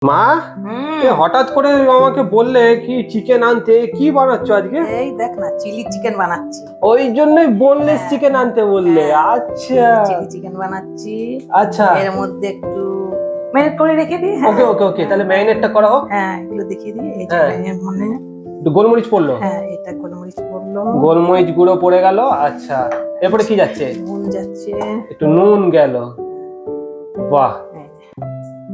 মা হঠাৎ করে আমাকে বললে কি চিকেন আনতে, কি বানাচ্ছো আজকে? এই দেখ না, চিলি চিকেন বানাচ্ছি। ওই জন্যই বললে চিকেন আনতে বললে। আচ্ছা, চিলি চিকেন বানাচ্ছি। আচ্ছা, এর মধ্যে একটু ম্যারিনেট করে রেখে দিই। ওকে ওকে ওকে, তাহলে ম্যারিনেটটা করা হোক। হ্যাঁ, এগুলো দেখিয়ে দিই। এই যে মানে একটু গোলমরিচ পড়লো। হ্যাঁ, এটা গোলমরিচ পড়লো, গোলমরিচ গুঁড়ো পড়ে গেল। আচ্ছা, এরপরে কি যাচ্ছে? নুন যাচ্ছে, একটু নুন গেল। বাহ,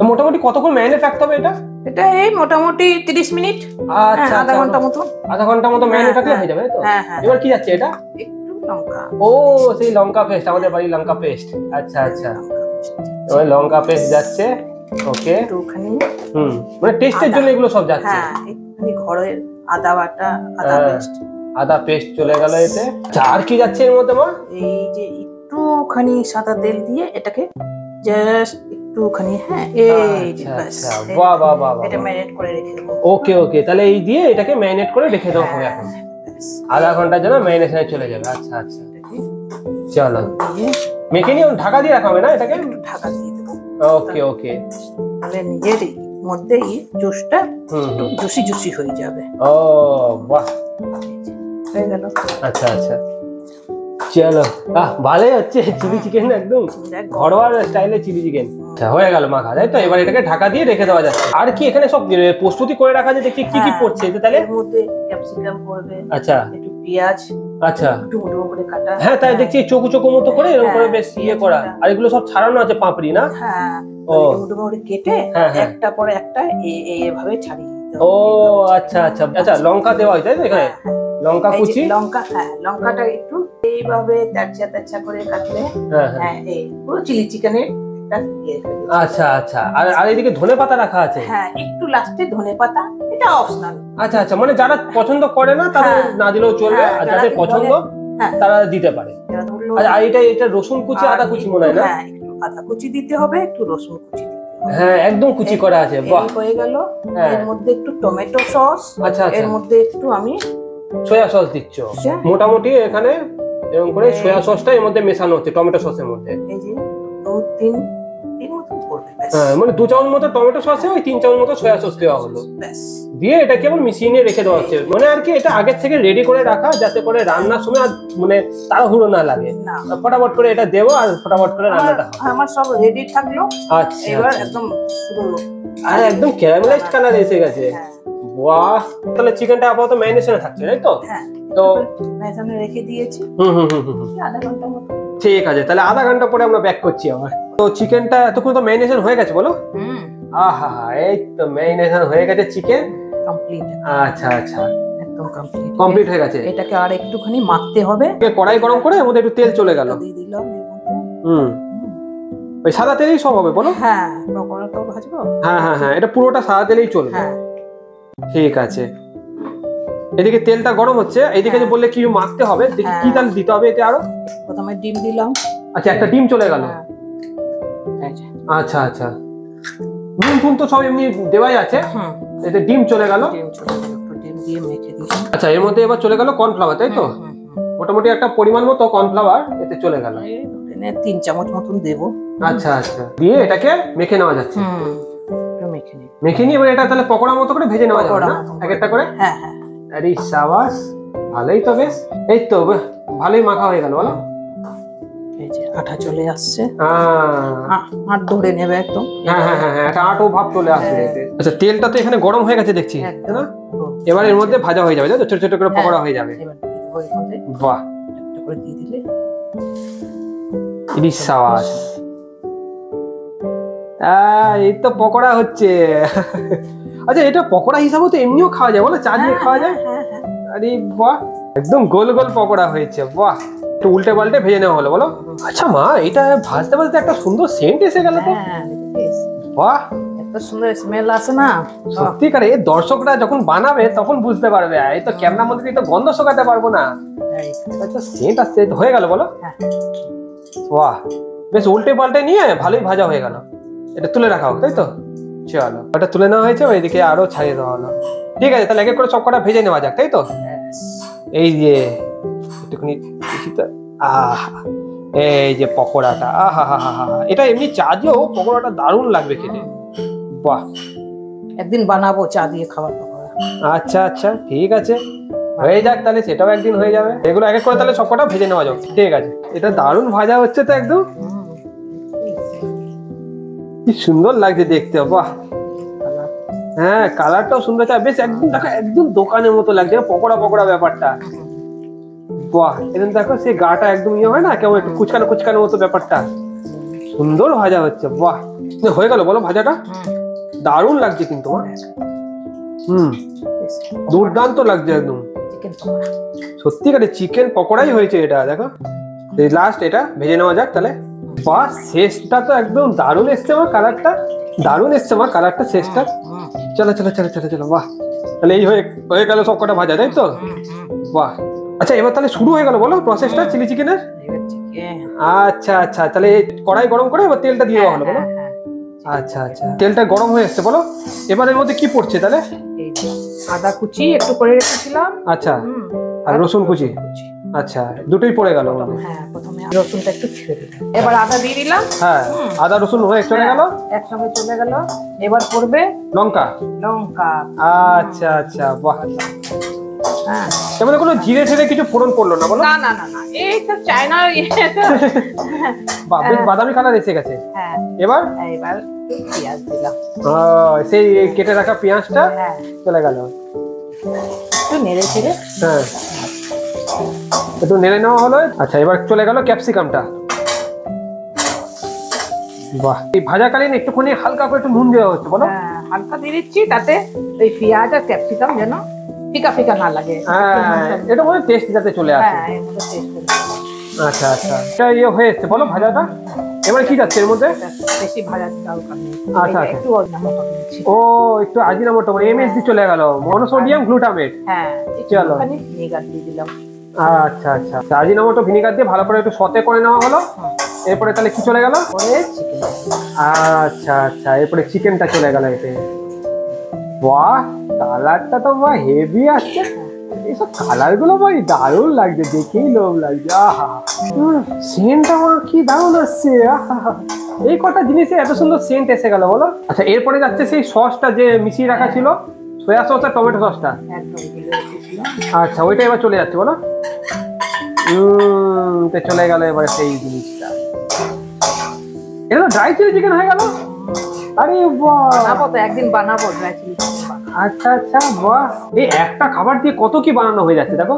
মোটামুটি কতক্ষণ ম্যারিনেট রাখতে হবে এটা? এটা এই মোটামুটি 30 মিনিট। আচ্ছা, আধা ঘন্টা মতো। আধা ঘন্টা মতো ম্যারিনেট রাখলে হয়ে যাবে তো? এবার কি যাচ্ছে এটা? একটু লঙ্কা। ও, সেই লঙ্কা পেস্ট, আমাদের বাড়ির লঙ্কা পেস্ট। আচ্ছা আচ্ছা, ওই লঙ্কা পেস্ট যাচ্ছে। ওকে, একটুখানি মানে টেস্টের জন্য এগুলো সব যাচ্ছে। হ্যাঁ, একটুখানি ঘরের আদা বাটা, আদা পেস্ট। আদা পেস্ট চলে গেল এতে। আর কি যাচ্ছে এর মধ্যে মা? এই যে একটুখানি সাদা তেল দিয়ে এটাকে জাস্ট একটুখানি, হ্যাঁ, এই যে বাস। বাহ বাহ বাহ, এটা ম্যারিনেট করে রেখে দেব। ওকে ওকে, তাহলে এই দিয়ে এটাকে ম্যারিনেট করে রেখে দেওয়া হবে এখন। আধা ঘন্টার জন্য ম্যারিনেশনে চলে যাবে। আচ্ছা আচ্ছা, চলো মেখে নিয়ে ঢাকা দিয়ে রাখা হবে না এটাকে? ঢাকা দিয়ে দেবো। ওকে ওকে, তাহলে নিজের মধ্যে জুসটা একটু জুসি জুসি হয়ে যাবে। ও বাহ, হয়ে গেল। আচ্ছা আচ্ছা, চলো। ভালোই হচ্ছে চিলি চিকেন, একদম ঘরোয়া স্টাইলে চিলি চিকেন। আচ্ছা, হয়ে গেল মাখা, তাই তো? এবার এটাকে ঢাকা দিয়ে রেখে দেওয়া যাচ্ছে। আর কি এখানে সব প্রস্তুতি করে রাখা যায়? দেখি কি কি পড়ছে তাহলে। এর মধ্যে ক্যাপসিকাম পড়বে, আচ্ছা, একটু পেঁয়াজ, আচ্ছা, একটু মোটা করে কাটা। হ্যাঁ, তাই দেখছি চোকো চোকো মতো করে এরকম করে বেশ ইয়ে করা। আর এগুলো সব ছাড়ানো আছে পাপড়ি, না? হ্যাঁ, মোটা করে কেটে একটা পরে একটা এইভাবে ছাড়িয়ে দিতে হবে। ও আচ্ছা আচ্ছা আচ্ছা, লঙ্কা দেওয়া হয় তাই তো এখানে? লঙ্কা কুচি, লঙ্কা, হ্যাঁ, লঙ্কাটা একটু এইভাবে তেরচা তেরচা করে কাটলে হ্যাঁ, এই পুরো চিলি চিকেনের একটা ইয়ে হয়ে যাবে। আচ্ছা আচ্ছা, আর এদিকে ধনে পাতা রাখা আছে। হ্যাঁ, একটু লাস্টে ধনে পাতা, এটা অপশনাল। আচ্ছা আচ্ছা, মানে যারা পছন্দ করে না তারা না দিলেও চলবে, আর যাদের পছন্দ তারা দিতে পারে। আর এটা রসুন কুচি, আদা কুচি মনে হয় না? হ্যাঁ, একটু আদা কুচি দিতে হবে, একটু রসুন কুচি দিতে হবে। হ্যাঁ, একদম কুচি করা আছে। বাহ, হয়ে গেল। এর মধ্যে একটু টমেটো সস, আচ্ছা, এর মধ্যে একটু আমি সয়া সস দিচ্ছ। মোটামুটি এখানে এরকম করে সয়া সসটা এর মধ্যে মেশানো হচ্ছে টমেটো সসের মধ্যে। এই যে 2-3 মতো পড়বে। হ্যাঁ, মানে 2 চামচ মতো টমেটো সসে ওই 3 চামচ মতো সয়া সস দেওয়া হলো। দিয়ে এটা কেবল মিশিয়ে নিয়ে রেখে দেওয়া হচ্ছে। মানে আর কি এটা আগের থেকে রেডি করে রাখা, যাতে করে রান্নার সময় আর মানে তাড়াহুড়ো না লাগে। ফটাফট করে এটা দেবো আর ফটাফট করে রান্নাটা হবে। আমার সব রেডি থাকলো। আচ্ছা, এবার একদম শুরু, আর একদম ক্যারামেলাইজড কালার এসে গেছে। বাহ, তাহলে চিকেনটা আপাতত ম্যারিনেশনে থাকছে, তাই তো? হ্যাঁ, তো ম্যারিনেশনে রেখে দিয়েছি আধা ঘন্টা মতো। ঠিক আছে, তাহলে আধা ঘন্টা পরে আমরা ব্যাক করছি আবার। তো চিকেনটা এতক্ষণ তো ম্যারিনেশন হয়ে গেছে বলো? আহা, এই তো ম্যারিনেশন হয়ে গেছে চিকেন কমপ্লিট। আচ্ছা আচ্ছা, একদম কমপ্লিট হয়ে গেছে। এটাকে আর একটুখানি মাখতে হবে। কড়াই গরম করে এর মধ্যে একটু তেল চলে গেল, দিয়ে দিলাম এর মধ্যে। ওই সাদা তেলেই সব হবে বলো? হ্যাঁ, পকোড়া তো ভাজবো। হ্যাঁ হ্যাঁ হ্যাঁ, এটা পুরোটা সাদা তেলেই চলবে। হ্যাঁ, ঠিক আছে। এদিকে তেলটা গরম হচ্ছে, এইদিকে যে বললে কি মাখতে হবে, দেখি কি তাহলে দিতে হবে এতে আরো? প্রথমে ডিম দিলাম। আচ্ছা, একটা ডিম চলে গেল। আচ্ছা আচ্ছা, নুন ফুন তো সব এমনি দেওয়াই আছে। এতে ডিম চলে গেল। ডিম দিয়ে মেখে দিলাম। আচ্ছা, এর মধ্যে এবার চলে গেল কর্নফ্লাওয়ার, তাই তো? মোটামুটি একটা পরিমাণ মতো কর্নফ্লাওয়ার এতে চলে গেল। 3 চামচ মতন দেব। আচ্ছা আচ্ছা, দিয়ে এটাকে মেখে নেওয়া যাচ্ছে। মেখে নিয়ে এবার এটা তাহলে পকোড়া মতো করে ভেজে নেওয়া যাবে না এক একটা করে? হ্যাঁ হ্যাঁ, আরে সাবাস, ভালোই তো, বেশ। এই তো ভালোই মাখা হয়ে গেল বলো? এই যে আঠা চলে আসছে, আট ধরে নেবে একদম। হ্যাঁ হ্যাঁ হ্যাঁ, একটা আটো ভাব চলে আসবে এতে। আচ্ছা, তেলটা তো এখানে গরম হয়ে গেছে দেখছি, তাই না? এবার এর মধ্যে ভাজা হয়ে যাবে, তাই তো? ছোট ছোট করে পকোড়া হয়ে যাবে। বাহ, একটা করে দিয়ে দিলে। ইরি সাবাস, এই তো পকোড়া হচ্ছে। আচ্ছা, এটা পকোড়া হিসাবে তো এমনিও খাওয়া যায় বলো? চা দিয়ে খাওয়া যায়। আরে বাহ, একদম গোল গোল পকোড়া হয়েছে। বাহ, একটু উল্টে পাল্টে ভেজে নেওয়া হলো বলো? আচ্ছা মা, এটা ভাজতে ভাজতে একটা সুন্দর সেন্ট এসে গেল তো। বাহ, এত সুন্দর স্মেল আসে না সত্যিকারে। দর্শকরা যখন বানাবে তখন বুঝতে পারবে, এই তো ক্যামেরার মধ্যে তো গন্ধ শোকাতে পারবো না। এটা সেন্ট আসছে, হয়ে গেল বলো? বাহ, বেশ উল্টে পাল্টে নিয়ে ভালোই ভাজা হয়ে গেল। এটা তুলে রাখা হোক, তাই তো? চলো, ওটা তুলে নেওয়া হয়েছে, ওইদিকে আরো ছাড়িয়ে দেওয়া হলো। ঠিক আছে, তাহলে এক এক করে সব কটা ভেজে নেওয়া যাক, তাই তো? এই যে একটুখানি, এই যে পকোড়াটা, আহা হা হা হা, এটা এমনি চা দিয়েও পকোড়াটা দারুণ লাগবে খেতে। বাহ, একদিন বানাবো চা দিয়ে খাবার পকোড়া। আচ্ছা আচ্ছা ঠিক আছে, হয়ে যাক তাহলে, সেটাও একদিন হয়ে যাবে। এগুলো এক এক করে তাহলে সবকটা ভেজে নেওয়া যাবে। ঠিক আছে, এটা দারুণ ভাজা হচ্ছে তো একদম, কি সুন্দর লাগছে দেখতে, বাহ। হ্যাঁ কালারটাও সুন্দর, বেশ একদম দেখো একদম দোকানের মতো লাগছে পকোড়া পকোড়া ব্যাপারটা। বাহ, এরকম দেখো সেই গাটা একদম ইয়ে হয় না, কেমন একটু কুচকানো কুচকানো মতো ব্যাপারটা, সুন্দর ভাজা হচ্ছে। বাহ, হয়ে গেল বলো ভাজাটা? দারুণ লাগছে কিন্তু। দুর্দান্ত লাগছে একদম, সত্যিকারে চিকেন পকোড়াই হয়েছে এটা। দেখো লাস্ট এটা ভেজে নেওয়া যাক তাহলে। বাহ, শেষটা তো একদম দারুণ এসছে আমার কালারটা, দারুণ এসছে আমার কালারটা শেষটা। চলো চলো চলো চলো চলো, বাহ, তাহলে এই হয়ে গেল সব কটা ভাজা, তাই তো? বাহ, আচ্ছা এবার তাহলে শুরু হয়ে গেল বলো প্রসেসটা চিলি চিকেনের? আচ্ছা আচ্ছা, তাহলে কড়াই গরম করে এবার তেলটা দিয়ে দেওয়া হলো বলো? আচ্ছা আচ্ছা, তেলটা গরম হয়ে এসছে বলো। এবার এর মধ্যে কি পড়ছে তাহলে? আদা কুচি একটু করে রেখেছিলাম, আচ্ছা, আর রসুন কুচি, আচ্ছা দুটোই পড়ে গেল। হ্যাঁ, প্রথমে রসুনটা একটু ছেড়ে দিলাম, এবার আদা দিয়ে দিলাম। হ্যাঁ, আদা রসুন হয়ে চলে গেল, একসঙ্গে চলে গেল। এবার পড়বে লঙ্কা। লঙ্কা, আচ্ছা আচ্ছা, বাহ। হ্যাঁ, এবারে কোনো জিরে ঠেরে কিছু ফোড়ন করলো না বলো? না না না না, এই তো চায়না বাদামি কালার এসে গেছে। হ্যাঁ, এবার পেঁয়াজ দিলাম, সেই কেটে রাখা পেঁয়াজটা চলে গেল, একটু নেড়ে ছেড়ে। হ্যাঁ, একটু নেড়ে নেওয়া হলো। আচ্ছা, এবার চলে গেল ক্যাপসিকামটা। বাহ, এই ভাজাকালীন একটুখানি হালকা করে একটু নুন দেওয়া হচ্ছে বলো? হ্যাঁ, হালকা দিয়ে দিচ্ছি, তাতে এই পেঁয়াজ আর ক্যাপসিকাম যেন ফিকা ফিকা না লাগে। হ্যাঁ, এটা মনে টেস্ট যাতে চলে আসে। হ্যাঁ, এর মধ্যে টেস্ট। আচ্ছা আচ্ছা, এটা ইয়ে হয়ে এসছে বলো ভাজাটা। এবারে কি যাচ্ছে এর মধ্যে? বেশি ভাজা দরকার নেই। আচ্ছা, একটু অজিনামোটো দিচ্ছি। ও, একটু আজিনামোটো, এমএসজি চলে গেল, মনোসোডিয়াম গ্লুটামেট। হ্যাঁ, চলো, একটুখানি ভিনেগার দিয়ে দিলাম। আচ্ছা আচ্ছা, আজিনামোটো ভিনেগার দিয়ে ভালো করে একটু সতে করে নেওয়া হলো। এরপরে তাহলে কি চলে গেল? চিকেন। আচ্ছা আচ্ছা, এরপরে চিকেনটা চলে গেল এতে। বাহ, কালারটা তো বাহ হেভি আসছে, এইসব কালার গুলো ভাই দারুণ লাগছে, দেখেই লোভ লাগছে। আহা, সেন্টটা আমার কি দারুণ আসছে। আহা, এই কটা জিনিসে এত সুন্দর সেন্ট এসে গেল বলো। আচ্ছা, এরপরে যাচ্ছে সেই সসটা যে মিশিয়ে রাখা ছিল, সয়া সস আর টমেটো সসটা। আচ্ছা, ওইটা এবার চলে যাচ্ছে বলো। চলে গেল এবারে সেই জিনিসটা। এটা তো ড্রাই চিলি চিকেন হয়ে গেল। আরে বাহ, একদিন বানাবো ড্রাই চিলি চিকেন। আচ্ছা আচ্ছা, বাহ, এই একটা খাবার দিয়ে কত কি বানানো হয়ে যাচ্ছে দেখো।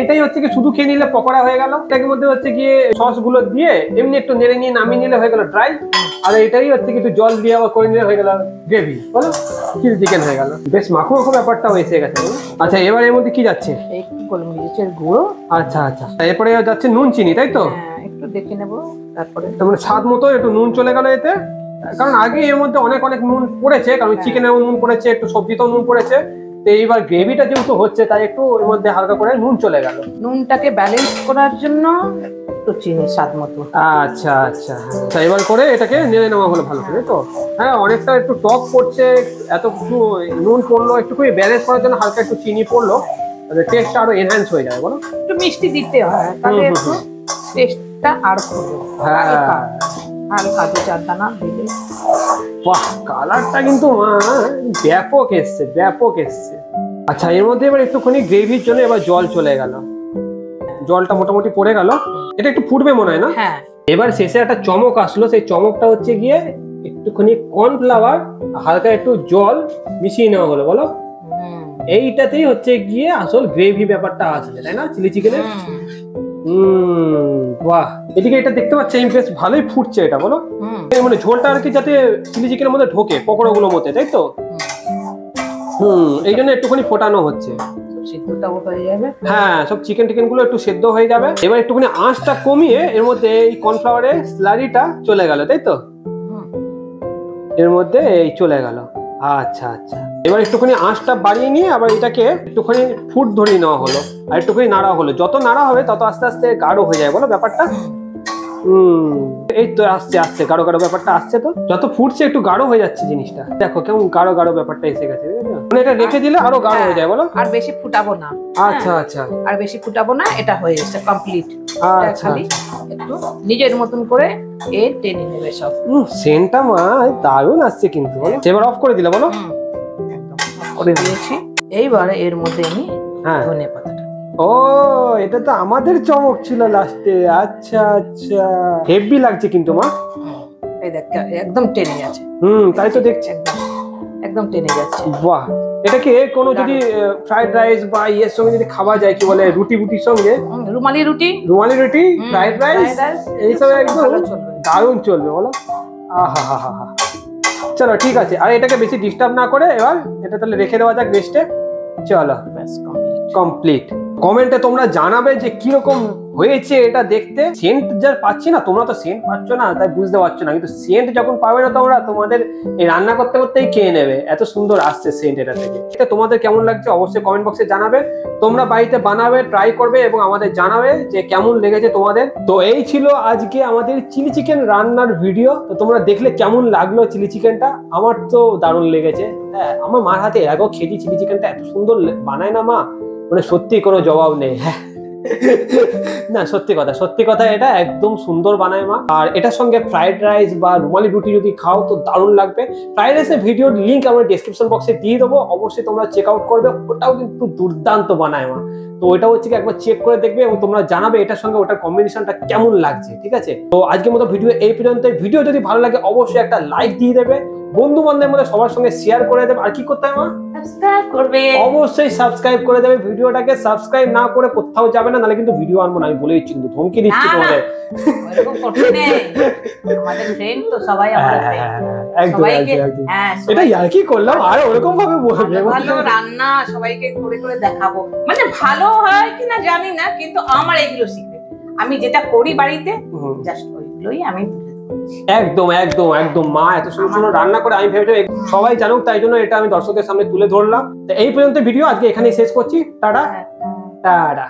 এটাই হচ্ছে কি শুধু খেয়ে নিলে পকোড়া হয়ে গেল, এটার মধ্যে হচ্ছে গিয়ে সস গুলো দিয়ে এমনি একটু নেড়ে নিয়ে নামিয়ে নিলে হয়ে গেল ড্রাই, আর এটাই হচ্ছে কি একটু জল দিয়ে আবার করে নিলে হয়ে গেল গ্রেভি, বলো চিলি চিকেন হয়ে গেল। বেশ মাখো মাখো ব্যাপারটা হয়েছে গেছে। আচ্ছা, এবার এর মধ্যে কি যাচ্ছে? একটু গোলমরিচের গুঁড়ো। আচ্ছা আচ্ছা, এরপরে যাচ্ছে নুন চিনি, তাই তো? একটু দেখে নেবো, তারপরে মানে স্বাদ মতো একটু নুন চলে গেল এতে, কারণ আগে এর মধ্যে অনেক অনেক নুন পড়েছে, কারণ চিকেনেও নুন পড়েছে, একটু সবজিতেও নুন পড়েছে। তো এইবার গ্রেভিটা যেহেতু হচ্ছে তাই একটু এর মধ্যে হালকা করে নুন চলে গেল। নুনটাকে ব্যালেন্স করার জন্য একটু চিনি স্বাদ মতো। আচ্ছা আচ্ছা, এবার করে এটাকে নেড়ে নেওয়া হলো ভালো করে। তো হ্যাঁ, অনেকটা একটু টক পড়ছে, এত কিছু নুন পড়লো, একটু করে ব্যালেন্স করার জন্য হালকা একটু চিনি পড়লো, তাহলে টেস্টটা আরো এনহ্যান্স হয়ে যাবে বলো। একটু মিষ্টি দিতে হয়, তাহলে একটু টেস্টটা আর করবে। হ্যাঁ, হালকা 2-4 দানা দিলে। বাহ, কালারটা কিন্তু ব্যাপক এসছে, ব্যাপক এসছে। আচ্ছা, এর মধ্যে এবার একটুখানি গ্রেভির জন্য এবার জল চলে গেল, জলটা মোটামুটি পড়ে গেল, এটা একটু ফুটবে মনে হয় না? হ্যাঁ, এবার শেষে একটা চমক আসলো, সেই চমকটা হচ্ছে গিয়ে একটুখানি কর্নফ্লাওয়ার হালকা একটু জল মিশিয়ে নেওয়া হলো বলো। এইটাতেই হচ্ছে গিয়ে আসল গ্রেভি ব্যাপারটা আসবে, তাই না চিলি চিকেনের? বাহ, এদিকে এটা দেখতে পাচ্ছি বেশ ভালোই ফুটছে এটা বলো। মানে ঝোলটা আর কি যাতে চিলি চিকেনের মধ্যে ঢোকে পকোড়া গুলোর মধ্যে, তাই তো? এই জন্য একটুখানি ফোটানো হচ্ছে, হ্যাঁ, সব চিকেন টিকেন গুলো একটু সেদ্ধ হয়ে যাবে। এবার একটুখানি আঁচটা কমিয়ে এর মধ্যে এই কর্নফ্লাওয়ারের স্লারিটা চলে গেল, তাই তো? এর মধ্যে এই চলে গেল। আচ্ছা আচ্ছা, এবার একটুখানি আঁচটা বাড়িয়ে নিয়ে আবার এটাকে একটুখানি ফুট ধরিয়ে নেওয়া হলো, আর একটুখানি নাড়া হলো। যত নাড়া হবে তত আস্তে আস্তে গাঢ় হয়ে যায় বলো ব্যাপারটা। এই তো আসছে আসছে, গাঢ় গাঢ় ব্যাপারটা আসছে। তো যত ফুটছে একটু গাঢ় হয়ে যাচ্ছে জিনিসটা, দেখো কেমন গাঢ় গাঢ় ব্যাপারটা এসে গেছে। মানে এটা রেখে দিলে আরো গাঢ় হয়ে যায় বলো। আর বেশি ফুটাবো না। আচ্ছা আচ্ছা, আর বেশি ফুটাবো না, এটা হয়ে গেছে কমপ্লিট। আচ্ছা, খালি একটু নিজের মতন করে টেনে নেবে সব। সেন্টটা মা দারুণ আসছে কিন্তু। এবার অফ করে দিলে বলো। করে দিয়েছি। এইবারে এর মধ্যে আমি ধনে পাতাটা, ও এটা তো আমাদের চমক ছিল লাস্টে। আচ্ছা আচ্ছা, হেভি লাগছে কিন্তু মা। এই দেখ একদম টেনে যাচ্ছে। তাই তো দেখছি, একদম টেনে যাচ্ছে। বাহ, এটাকে কোনো যদি ফ্রাইড রাইস বা ইয়ের সঙ্গে যদি খাওয়া যায়, কি বলে রুটি বুটির সঙ্গে, রুমালি রুটি, ফ্রাইড রাইস এইসব একদম দারুণ চলবে বলো। আহা হা হা হা। চলো ঠিক আছে, আর এটাকে বেশি ডিস্টার্ব না করে এবার এটা তাহলে রেখে দেওয়া যাক রেস্টে। চলো ব্যাস কমপ্লিট। কমেন্টে তোমরা জানাবে যে কিরকম হয়েছে এটা দেখতে। সেন্ট যার পাচ্ছি না, তোমরা তো সেন্ট পাচ্ছ না তাই বুঝতে পারছো না, কিন্তু সেন্ট যখন পাবে না তোমরা, তোমাদের এই রান্না করতে করতেই খেয়ে নেবে, এত সুন্দর আসছে সেন্ট এটা থেকে। এটা তোমাদের কেমন লাগছে অবশ্যই কমেন্ট বক্সে জানাবে। তোমরা বাড়িতে বানাবে, ট্রাই করবে এবং আমাদের জানাবে যে কেমন লেগেছে তোমাদের। তো এই ছিল আজকে আমাদের চিলি চিকেন রান্নার ভিডিও। তো তোমরা দেখলে কেমন লাগলো চিলি চিকেনটা? আমার তো দারুণ লেগেছে। হ্যাঁ, আমার মার হাতে আগেও খেয়েছি চিলি চিকেনটা, এত সুন্দর বানায় না মা, মানে সত্যি কোনো জবাব নেই। না সত্যি কথা এটা একদম সুন্দর বানায় মা। আর এটার সঙ্গে ফ্রাইড রাইস বা রুমালি রুটি যদি খাও তো দারুণ লাগবে। ফ্রাইড রাইসের ভিডিওর লিঙ্ক আমরা ডেসক্রিপশন বক্সে দিয়ে দেবো, অবশ্যই তোমরা চেক আউট করবে, ওটাও কিন্তু দুর্দান্ত বানায় মা। তো ওইটা হচ্ছে কি একবার চেক করে দেখবে এবং তোমরা জানাবে এটার সঙ্গে ওটার কম্বিনেশনটা কেমন লাগছে। ঠিক আছে, তো আজকের মতো ভিডিও এই পর্যন্ত। ভিডিও যদি ভালো লাগে অবশ্যই একটা লাইক দিয়ে দেবে, বন্ধু বান্ধবের মধ্যে সবার সঙ্গে শেয়ার করে দেবে। আর কি করতে হবে মা? সাবস্ক্রাইব করবে, অবশ্যই সাবস্ক্রাইব করে দেবে। ভিডিওটাকে সাবস্ক্রাইব না করে কোথাও যাবে না, নাহলে কিন্তু ভিডিও আনবো না, আমি বলে দিচ্ছি, কিন্তু ধমকি দিচ্ছি তোমাদের। এরকম করতে নেই, আমাদের ফ্রেন্ড তো সবাই আমাদের ফ্রেন্ড। একদম এটা আর কি করলাম, আর ওরকম ভাবে বলবে ভালো রান্না সবাইকে করে করে দেখাবো, মানে ভালো হয় কিনা জানি না, কিন্তু আমার এগুলো সিক্রেট। আমি যেটা করি বাড়িতে জাস্ট ওইগুলোই আমি একদম একদম একদম মা এত সুন্দর রান্না করে, আমি ভেবেছি সবাই জানুক, তাই জন্য এটা আমি দর্শকদের সামনে তুলে ধরলাম। তো এই পর্যন্ত ভিডিও আজকে এখানেই শেষ করছি। Tata tata.